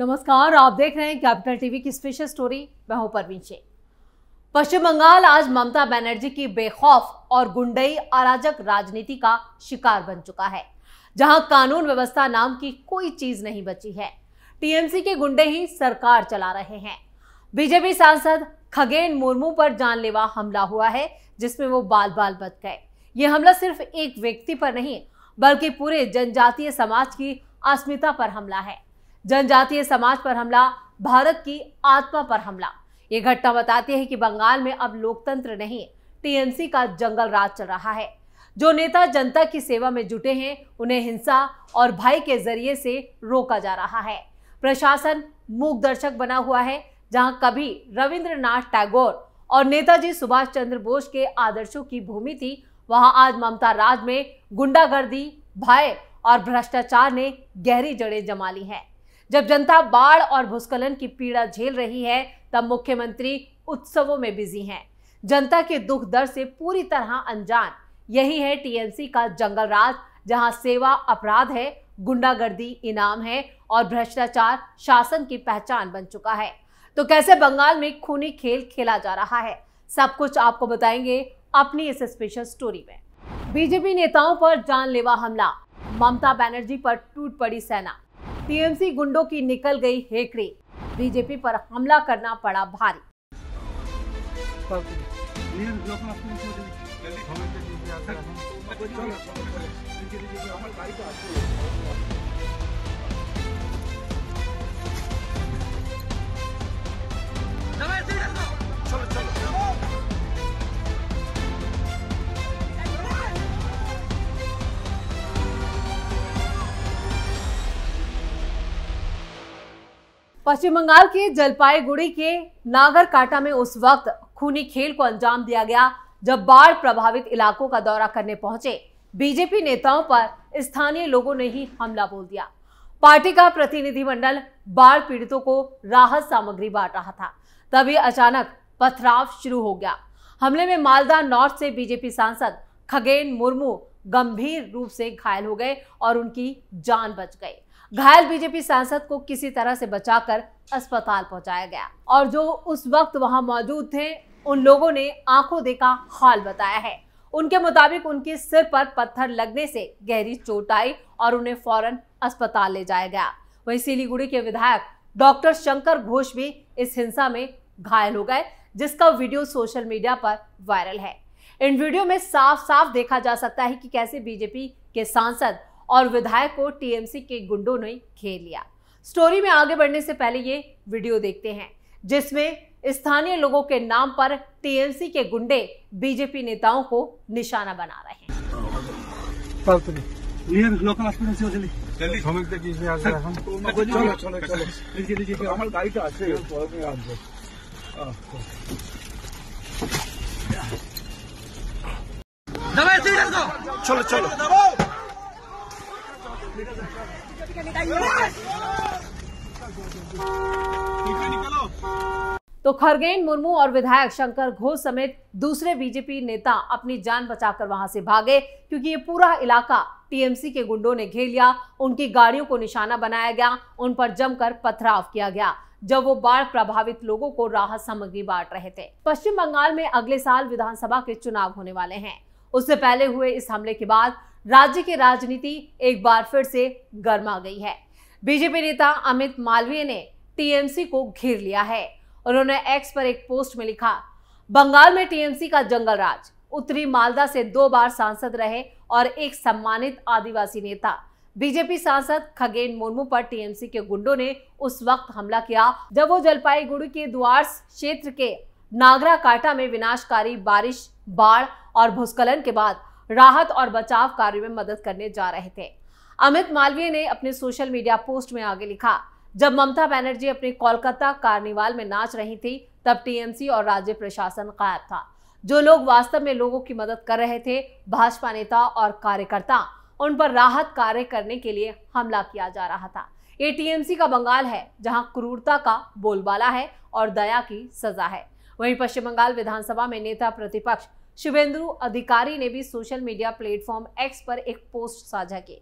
नमस्कार, आप देख रहे हैं कैपिटल टीवी की स्पेशल स्टोरी। मैं हूं परवीन शेख। पश्चिम बंगाल आज ममता बनर्जी की बेखौफ और गुंडई अराजक राजनीति का शिकार बन चुका है, जहां कानून व्यवस्था नाम की कोई चीज नहीं बची है। टीएमसी के गुंडे ही सरकार चला रहे हैं। बीजेपी सांसद खगेन मुर्मू पर जानलेवा हमला हुआ है, जिसमें वो बाल बाल बच गए। ये हमला सिर्फ एक व्यक्ति पर नहीं, बल्कि पूरे जनजातीय समाज की अस्मिता पर हमला है। जनजातीय समाज पर हमला, भारत की आत्मा पर हमला। ये घटना बताती है कि बंगाल में अब लोकतंत्र नहीं, टीएमसी का जंगल राज चल रहा है। जो नेता जनता की सेवा में जुटे हैं, उन्हें हिंसा और भय के जरिए से रोका जा रहा है। प्रशासन मूक दर्शक बना हुआ है। जहां कभी रविंद्रनाथ टैगोर और नेताजी सुभाष चंद्र बोस के आदर्शों की भूमि थी, वहां आज ममता राज में गुंडागर्दी, भय और भ्रष्टाचार ने गहरी जड़ें जमा ली हैं। जब जनता बाढ़ और भूस्खलन की पीड़ा झेल रही है, तब मुख्यमंत्री उत्सवों में बिजी हैं। जनता के दुख दर्द से पूरी तरह अनजान। यही है टीएमसी का जंगल राज, जहां सेवा अपराध है, गुंडागर्दी इनाम है और भ्रष्टाचार शासन की पहचान बन चुका है। तो कैसे बंगाल में खूनी खेल खेला जा रहा है, सब कुछ आपको बताएंगे अपनी इस स्पेशल स्टोरी में। बीजेपी नेताओं पर जानलेवा हमला, ममता बनर्जी पर टूट पड़ी सेना, टीएमसी गुंडों की निकल गई हेकड़ी, बीजेपी पर हमला करना पड़ा भारी। पश्चिम बंगाल के जलपाईगुड़ी के नागरकाटा में उस वक्त खूनी खेल को अंजाम दिया गया, जब बाढ़ प्रभावित इलाकों का दौरा करने पहुंचे बीजेपी नेताओं पर स्थानीय लोगों ने ही हमला बोल दिया। पार्टी का प्रतिनिधिमंडल बाढ़ पीड़ितों को राहत सामग्री बांट रहा था, तभी अचानक पथराव शुरू हो गया। हमले में मालदा नॉर्थ से बीजेपी सांसद खगेन मुर्मू गंभीर रूप से घायल हो गए और उनकी जान बच गई। घायल बीजेपी सांसद को किसी तरह से बचाकर अस्पताल पहुंचाया गया और जो उस वक्त वहां मौजूद थे, उन लोगों ने आंखों देखा हाल बताया है। उनके मुताबिक उनके सिर पर पत्थर लगने से गहरी चोट आई और उन्हें फौरन अस्पताल ले जाया गया। वहीं सिलीगुड़ी के विधायक डॉक्टर शंकर घोष भी इस हिंसा में घायल हो गए, जिसका वीडियो सोशल मीडिया पर वायरल है। इन वीडियो में साफ साफ देखा जा सकता है कि कैसे बीजेपी के सांसद और विधायक को टीएमसी के गुंडों ने घेर लिया। स्टोरी में आगे बढ़ने से पहले ये वीडियो देखते हैं, जिसमें स्थानीय लोगों के नाम पर टीएमसी के गुंडे बीजेपी नेताओं को निशाना बना रहे हैं। चलो चलो तो खगेन मुर्मू और विधायक शंकर घोष समेत दूसरे बीजेपी नेता अपनी जान बचाकर वहां से भागे, क्योंकि ये पूरा इलाका टीएमसी के गुंडों ने घेर लिया। उनकी गाड़ियों को निशाना बनाया गया, उन पर जमकर पथराव किया गया जब वो बाढ़ प्रभावित लोगों को राहत सामग्री बांट रहे थे। पश्चिम बंगाल में अगले साल विधानसभा के चुनाव होने वाले हैं। उससे पहले हुए इस हमले के बाद राज्य की राजनीति एक बार फिर से गर्मा गई है। बीजेपी नेता अमित मालवीय ने टीएमसी को घेर लिया है। उन्होंने एक्स पर एक पोस्ट में लिखा, बंगाल में टीएमसी का जंगल राज। उत्तरी मालदा से 2 बार सांसद रहे और एक सम्मानित आदिवासी नेता। बीजेपी सांसद खगेन मुर्मू पर टीएमसी के गुंडों ने उस वक्त हमला किया जब वो जलपाईगुड़ी के दुआर्स क्षेत्र के नागराकाटा में विनाशकारी बारिश, बाढ़ और भूस्खलन के बाद राहत और बचाव कार्यों में मदद करने जा रहे थे। अमित मालवीय ने अपने सोशल मीडिया पोस्ट में आगे लिखा, जब ममता बनर्जी अपने कोलकाता कार्निवाल में नाच रही थी, तब टीएमसी और राज्य प्रशासन गायब था। जो लोग वास्तव में लोगों की मदद कर रहे थे, भाजपा नेता और कार्यकर्ता, उन पर राहत कार्य करने के लिए हमला किया जा रहा था। ये टीएमसी का बंगाल है, जहां क्रूरता का बोलबाला है और दया की सजा है। वहीं पश्चिम बंगाल विधानसभा में नेता प्रतिपक्ष शुभेंदु अधिकारी ने भी सोशल मीडिया प्लेटफॉर्म एक्स पर एक पोस्ट साझा की।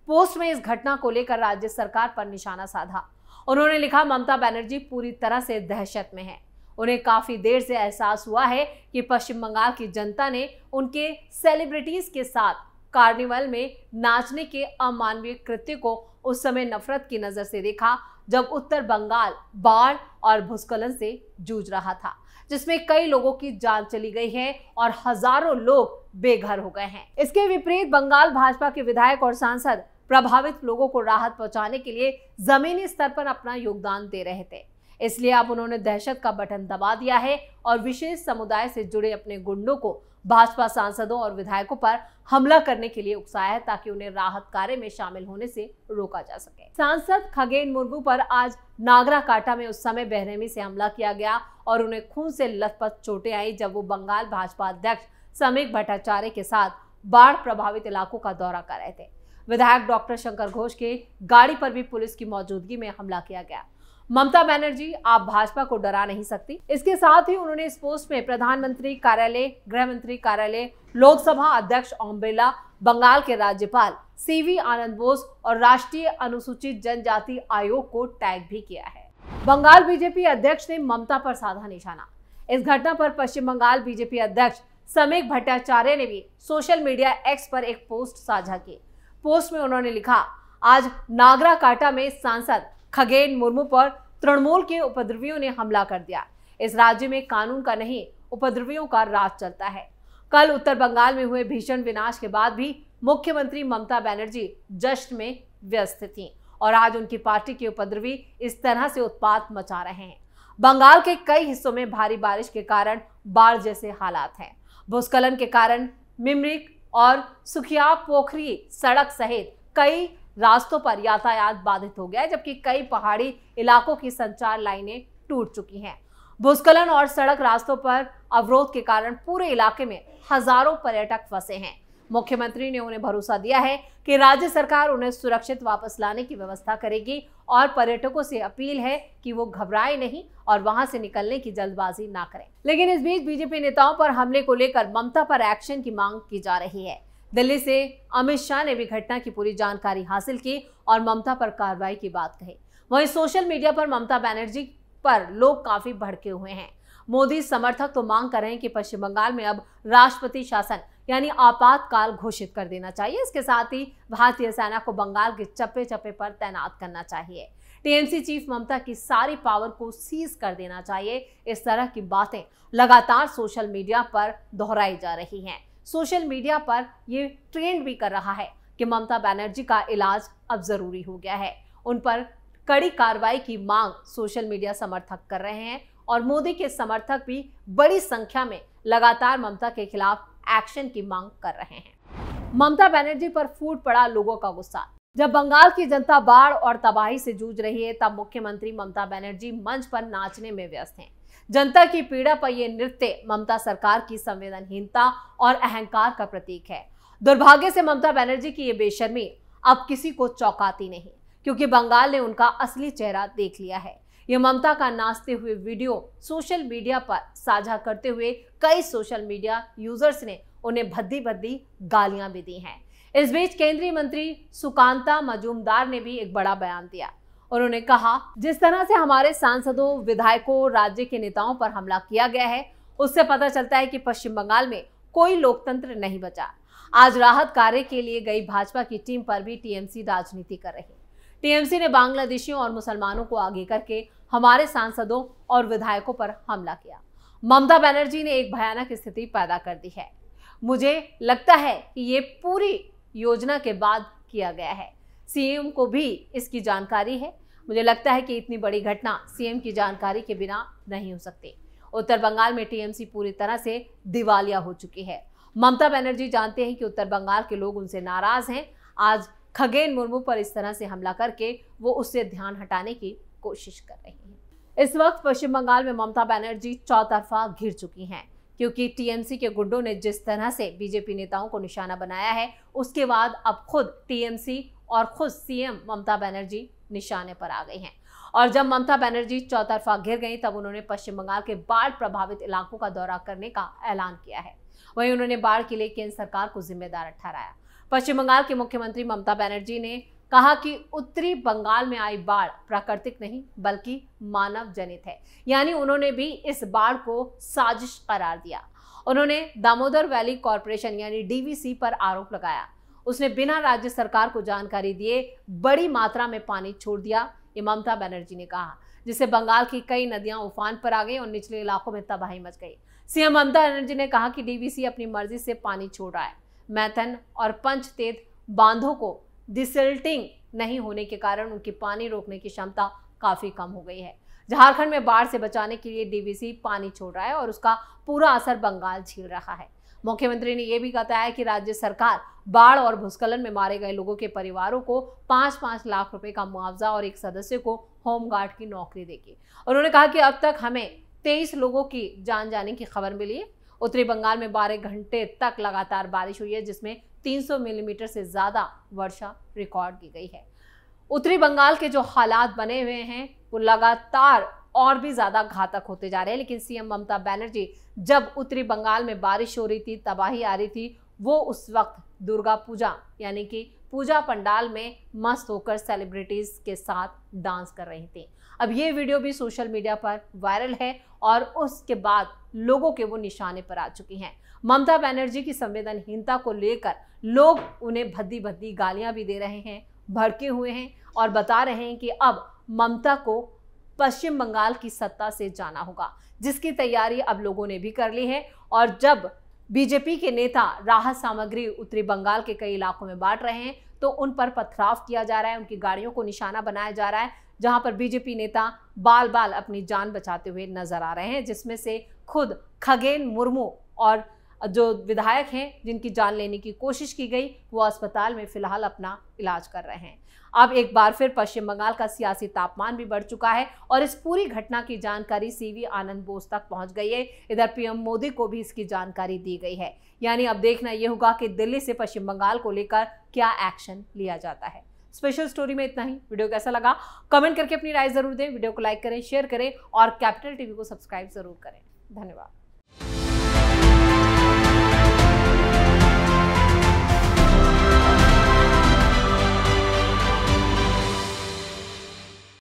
पोस्ट में इस घटना को लेकर राज्य सरकार पर निशाना साधा। उन्होंने लिखा, ममता बनर्जी पूरी तरह से दहशत में है। उन्हें काफी देर से एहसास हुआ है कि पश्चिम बंगाल की जनता ने उनके सेलिब्रिटीज के साथ कार्निवल में नाचने के अमानवीय कृत्य को उस समय नफरत की नजर से देखा जब उत्तर बंगाल बाढ़ और भूस्खलन से जूझ रहा था, जिसमें कई लोगों की जान चली गई है और हजारों लोग बेघर हो गए हैं। इसके विपरीत बंगाल भाजपा के विधायक और सांसद प्रभावित लोगों को राहत पहुंचाने के लिए जमीनी स्तर पर अपना योगदान दे रहे थे। इसलिए अब उन्होंने दहशत का बटन दबा दिया है और विशेष समुदाय से जुड़े अपने गुंडों को भाजपा सांसदों और विधायकों पर हमला करने के लिए उकसाया है ताकि उन्हें राहत कार्य में शामिल होने से रोका जा सके। सांसद खगेन मुर्मू पर आज नागराकाटा में उस समय बेरहमी से हमला किया गया और उन्हें खून से लथपथ चोटें आई जब वो बंगाल भाजपा अध्यक्ष समीक भट्टाचार्य के साथ बाढ़ प्रभावित इलाकों का दौरा कर रहे थे। विधायक डॉक्टर शंकर घोष के गाड़ी पर भी पुलिस की मौजूदगी में हमला किया गया। ममता बनर्जी आप भाजपा को डरा नहीं सकती। इसके साथ ही उन्होंने इस पोस्ट में प्रधानमंत्री कार्यालय, गृह मंत्री कार्यालय, लोकसभा अध्यक्ष ओम बिरला, बंगाल के राज्यपाल सीवी आनंद बोस और राष्ट्रीय अनुसूचित जनजाति आयोग को टैग भी किया है। बंगाल बीजेपी अध्यक्ष ने ममता पर साधा निशाना। इस घटना पर पश्चिम बंगाल बीजेपी अध्यक्ष समीक भट्टाचार्य ने भी सोशल मीडिया एक्स पर एक पोस्ट साझा की। पोस्ट में उन्होंने लिखा, आज नागराकाटा में सांसद खगेन मुर्मू पर तृणमूल के उपद्रवियों ने हमला कर दिया। इस राज्य में कानून का नहीं, उपद्रवियों का राज चलता है। कल उत्तर बंगाल में हुए भीषण विनाश के बाद भी मुख्यमंत्री ममता बनर्जी जश्न में व्यस्त थीं और आज उनकी पार्टी के उपद्रवी इस तरह से उत्पात मचा रहे हैं। बंगाल के कई हिस्सों में भारी बारिश के कारण बाढ़ जैसे हालात हैं। भूस्खलन के कारण मिमरिक और सुखिया पोखरी सड़क सहित कई रास्तों पर यातायात बाधित हो गया है, जबकि कई पहाड़ी इलाकों की संचार लाइनें टूट चुकी हैं। भूस्खलन और सड़क रास्तों पर अवरोध के कारण पूरे इलाके में हजारों पर्यटक फंसे हैं। मुख्यमंत्री ने उन्हें भरोसा दिया है कि राज्य सरकार उन्हें सुरक्षित वापस लाने की व्यवस्था करेगी और पर्यटकों से अपील है कि वो घबराएं नहीं और वहां से निकलने की जल्दबाजी ना करें। लेकिन इस बीच बीजेपी नेताओं पर हमले को लेकर ममता पर एक्शन की मांग की जा रही है। दिल्ली से अमित शाह ने भी घटना की पूरी जानकारी हासिल की और ममता पर कार्रवाई की बात कही। वहीं सोशल मीडिया पर ममता बनर्जी पर लोग काफी भड़के हुए हैं। मोदी समर्थक तो मांग कर रहे हैं कि पश्चिम बंगाल में अब राष्ट्रपति शासन यानी आपातकाल घोषित कर देना चाहिए। इसके साथ ही भारतीय सेना को बंगाल के चप्पे चप्पे पर तैनात करना चाहिए। टीएमसी चीफ ममता की सारी पावर को सीज कर देना चाहिए। इस तरह की बातें लगातार सोशल मीडिया पर दोहराई जा रही हैं। सोशल मीडिया पर ये ट्रेंड भी कर रहा है कि ममता बनर्जी का इलाज अब जरूरी हो गया है। उन पर कड़ी कार्रवाई की मांग सोशल मीडिया समर्थक कर रहे हैं और मोदी के समर्थक भी बड़ी संख्या में लगातार ममता के खिलाफ एक्शन की मांग कर रहे हैं। ममता बनर्जी पर फूट पड़ा लोगों का गुस्सा। जब बंगाल की जनता बाढ़ और तबाही से जूझ रही है, तब मुख्यमंत्री ममता बनर्जी मंच पर नाचने में व्यस्त हैं। जनता की पीड़ा पर यह नृत्य ममता सरकार की संवेदनहीनता और अहंकार का प्रतीक है। दुर्भाग्य से ममता बनर्जी की ये बेशर्मी अब किसी को चौंकाती नहीं, क्योंकि बंगाल ने उनका असली चेहरा देख लिया है। ये ममता का नाचते हुए वीडियो सोशल मीडिया पर साझा करते हुए कई सोशल मीडिया यूजर्स ने उन्हें भद्दी भद्दी गालियां भी दी हैं। इस बीच केंद्रीय मंत्री सुकांता मजूमदार ने भी एक बड़ा बयान दिया। उन्होंने कहा, जिस तरह से हमारे सांसदों, विधायकों, राज्य के नेताओं पर हमला किया गया है, उससे पता चलता है कि पश्चिम बंगाल में कोई लोकतंत्र नहीं बचा। आज राहत कार्य के लिए गई भाजपा की टीम पर भी टीएमसी राजनीति कर रही। टीएमसी ने बांग्लादेशियों और मुसलमानों को आगे करके हमारे सांसदों और विधायकों पर हमला किया। ममता बनर्जी ने एक भयानक स्थिति पैदा कर दी है। मुझे लगता है कि ये पूरी योजना के बाद किया गया है। सीएम को भी इसकी जानकारी है। मुझे लगता है कि इतनी बड़ी घटना सीएम की जानकारी के बिना नहीं हो सकती। उत्तर बंगाल में टीएमसी पूरी तरह से दिवालिया हो चुकी है। ममता बनर्जी जानते हैं कि उत्तर बंगाल के लोग उनसे नाराज हैं। आज खगेन मुर्मू पर इस तरह से हमला करके वो उससे ध्यान हटाने की कोशिश कर रही हैं। इस वक्त पश्चिम बंगाल में ममता बनर्जी चौतरफा घिर चुकी हैं, क्योंकि टीएमसी के गुंडों ने जिस तरह से बीजेपी नेताओं को निशाना बनाया है, उसके बाद अब खुद टीएमसी और खुद सीएम ममता बनर्जी निशाने पर आ गई हैं। और जब ममता बनर्जी चौतरफा घिर गई, तब उन्होंने पश्चिम बंगाल के बाढ़ प्रभावित इलाकों का दौरा करने का ऐलान किया है। वहीं उन्होंने बाढ़ के लिए केंद्र सरकार को जिम्मेदार ठहराया। पश्चिम बंगाल के मुख्यमंत्री ममता बनर्जी ने कहा कि उत्तरी बंगाल में आई बाढ़ प्राकृतिक नहीं बल्कि मानव जनित है। यानी उन्होंने भी इस बाढ़ को साजिश करार दिया। उन्होंने दामोदर वैली कॉरपोरेशन यानी डीवीसी पर आरोप लगाया। उसने बिना राज्य सरकार को जानकारी दिए बड़ी मात्रा में पानी छोड़ दिया, ये ममता बनर्जी ने कहा, जिससे बंगाल की कई नदियां उफान पर आ गई और निचले इलाकों में तबाही मच गई। सीएम ममता बनर्जी ने कहा कि डीवीसी अपनी मर्जी से पानी छोड़ रहा है। मैथन और पंचतेत बांधों को डिसिल्टिंग नहीं होने के कारण उनकी पानी रोकने की क्षमता काफी कम हो गई है। झारखंड में बाढ़ से बचाने के लिए डीवीसी पानी छोड़ रहा है और उसका पूरा असर बंगाल झेल रहा है। मुख्यमंत्री ने यह भी बताया कि राज्य सरकार बाढ़ और भूस्खलन में मारे गए लोगों के परिवारों को 5-5 लाख रुपए का मुआवजा और एक सदस्य को होमगार्ड की नौकरी देगी। उन्होंने कहा कि अब तक हमें 23 लोगों की जान जाने की खबर मिली है। उत्तरी बंगाल में 12 घंटे तक लगातार बारिश हुई है, जिसमें 300 मिलीमीटर से ज्यादा वर्षा रिकॉर्ड की गई है। उत्तरी बंगाल के जो हालात बने हुए हैं वो लगातार और भी ज्यादा घातक होते जा रहे हैं। लेकिन सीएम ममता बनर्जी जब उत्तरी बंगाल में बारिश हो रही थी, तबाही आ रही थी, वो उस वक्त दुर्गा पूजा यानी कि पूजा पंडाल में मस्त होकर सेलिब्रिटीज के साथ डांस कर रही थी। अब ये वीडियो भी सोशल मीडिया पर वायरल है और उसके बाद लोगों के वो निशाने पर आ चुकी हैं। ममता बनर्जी की संवेदनहीनता को लेकर लोग उन्हें भद्दी भद्दी गालियां भी दे रहे हैं, भड़के हुए हैं और बता रहे हैं कि अब ममता को पश्चिम बंगाल की सत्ता से जाना होगा, जिसकी तैयारी अब लोगों ने भी कर ली है। और जब बीजेपी के नेता राहत सामग्री उत्तरी बंगाल के कई इलाकों में बांट रहे हैं तो उन पर पथराव किया जा रहा है, उनकी गाड़ियों को निशाना बनाया जा रहा है, जहां पर बीजेपी नेता बाल बाल अपनी जान बचाते हुए नजर आ रहे हैं, जिसमें से खुद खगेन मुर्मू और जो विधायक हैं जिनकी जान लेने की कोशिश की गई वो अस्पताल में फिलहाल अपना इलाज कर रहे हैं। अब एक बार फिर पश्चिम बंगाल का सियासी तापमान भी बढ़ चुका है और इस पूरी घटना की जानकारी सीवी आनंद बोस तक पहुंच गई है। इधर पीएम मोदी को भी इसकी जानकारी दी गई है। यानी अब देखना यह होगा कि दिल्ली से पश्चिम बंगाल को लेकर क्या एक्शन लिया जाता है। स्पेशल स्टोरी में इतना ही। वीडियो कैसा लगा कमेंट करके अपनी राय जरूर दें। वीडियो को लाइक करें, शेयर करें और कैपिटल टीवी को सब्सक्राइब जरूर करें। धन्यवाद।